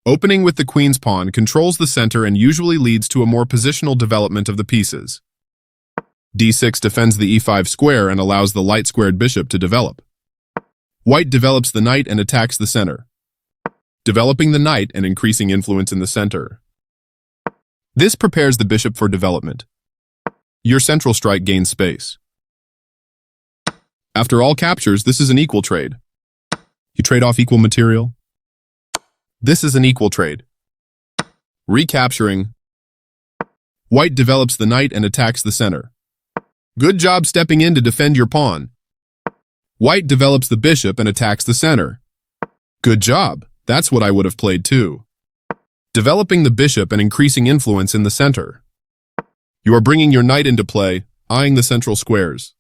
Opening with the queen's pawn controls the center and usually leads to a more positional development of the pieces. d6 defends the e5 square and allows the light-squared bishop to develop. White develops the knight and attacks the center, developing the knight and increasing influence in the center. This prepares the bishop for development. Your central strike gains space. After all captures, this is an equal trade. You trade off equal material. This is an equal trade. Recapturing. White develops the knight and attacks the center. Good job stepping in to defend your pawn. White develops the bishop and attacks the center. Good job. That's what I would have played too. Developing the bishop and increasing influence in the center. You are bringing your knight into play, eyeing the central squares.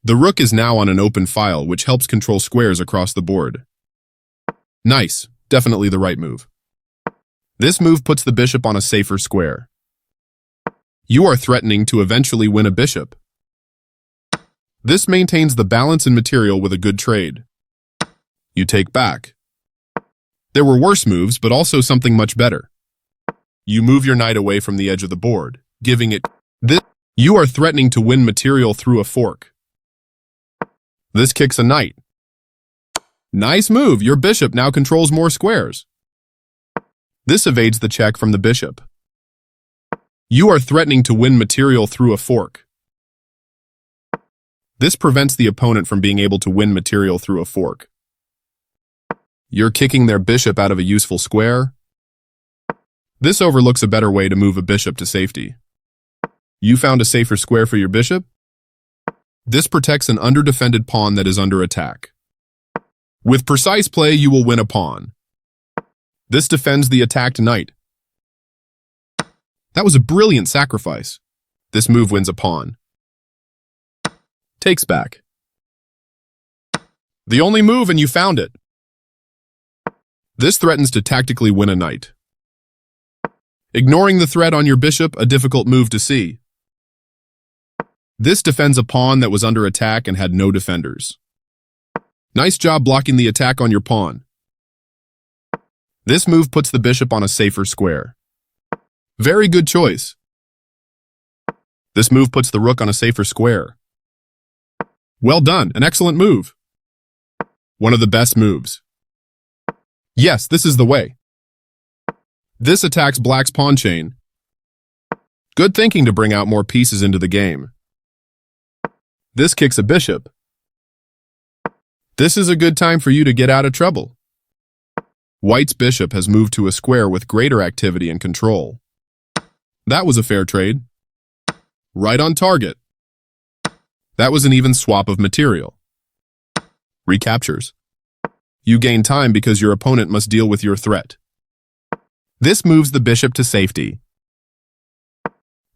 The rook is now on an open file, which helps control squares across the board. Nice. Definitely the right move. This move puts the bishop on a safer square. You are threatening to eventually win a bishop. This maintains the balance in material with a good trade. You take back. There were worse moves, but also something much better. You move your knight away from the edge of the board, giving it this. You are threatening to win material through a fork. This kicks a knight. Nice move. Your bishop now controls more squares. This evades the check from the bishop. You are threatening to win material through a fork. This prevents the opponent from being able to win material through a fork. You're kicking their bishop out of a useful square. This overlooks a better way to move a bishop to safety. You found a safer square for your bishop? This protects an underdefended pawn that is under attack. With precise play, you will win a pawn. This defends the attacked knight. That was a brilliant sacrifice. This move wins a pawn. Takes back. The only move, and you found it. This threatens to tactically win a knight. Ignoring the threat on your bishop, a difficult move to see. This defends a pawn that was under attack and had no defenders. Nice job blocking the attack on your pawn. This move puts the bishop on a safer square. Very good choice. This move puts the rook on a safer square. Well done, an excellent move. One of the best moves. Yes, this is the way. This attacks black's pawn chain. Good thinking to bring out more pieces into the game. This kicks a bishop. This is a good time for you to get out of trouble. White's bishop has moved to a square with greater activity and control. That was a fair trade. Right on target. That was an even swap of material. Recaptures. You gain time because your opponent must deal with your threat. This moves the bishop to safety.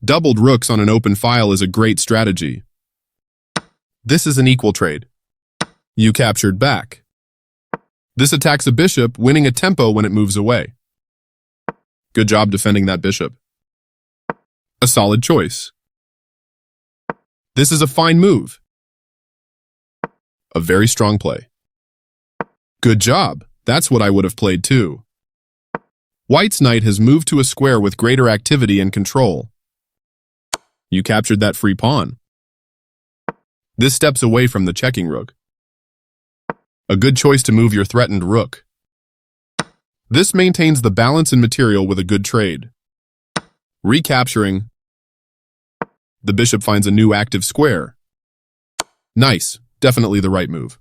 Doubled rooks on an open file is a great strategy. This is an equal trade. You captured back. This attacks a bishop, winning a tempo when it moves away. Good job defending that bishop. A solid choice. This is a fine move. A very strong play. Good job. That's what I would have played too. White's knight has moved to a square with greater activity and control. You captured that free pawn. This steps away from the checking rook. A good choice to move your threatened rook. This maintains the balance in material with a good trade. Recapturing. The bishop finds a new active square. Nice. Definitely the right move.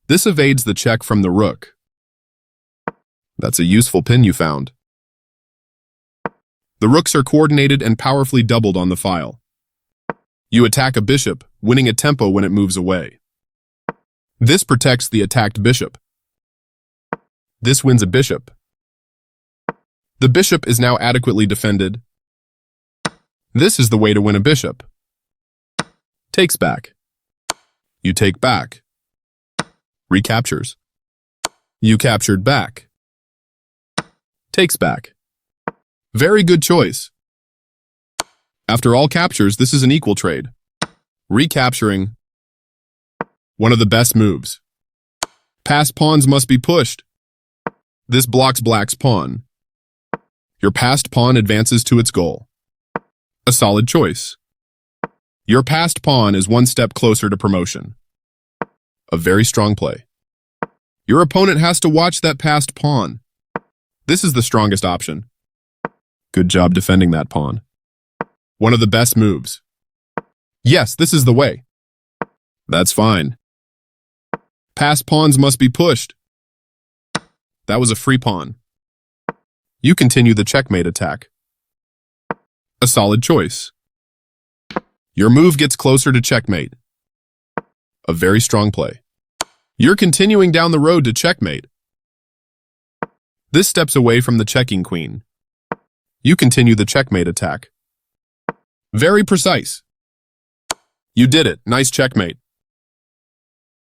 This evades the check from the rook. That's a useful pin you found. The rooks are coordinated and powerfully doubled on the file. You attack a bishop, winning a tempo when it moves away. This protects the attacked bishop. This wins a bishop. The bishop is now adequately defended. This is the way to win a bishop. Takes back. You take back. Recaptures. You captured back. Takes back. Very good choice. After all captures, this is an equal trade. Recapturing. One of the best moves. Passed pawns must be pushed. This blocks black's pawn. Your passed pawn advances to its goal. A solid choice. Your passed pawn is one step closer to promotion. A very strong play. Your opponent has to watch that passed pawn. This is the strongest option. Good job defending that pawn. One of the best moves. Yes, this is the way. That's fine. Passed pawns must be pushed. That was a free pawn. You continue the checkmate attack. A solid choice. Your move gets closer to checkmate. A very strong play. You're continuing down the road to checkmate. This steps away from the checking queen. You continue the checkmate attack. Very precise. You did it. Nice checkmate.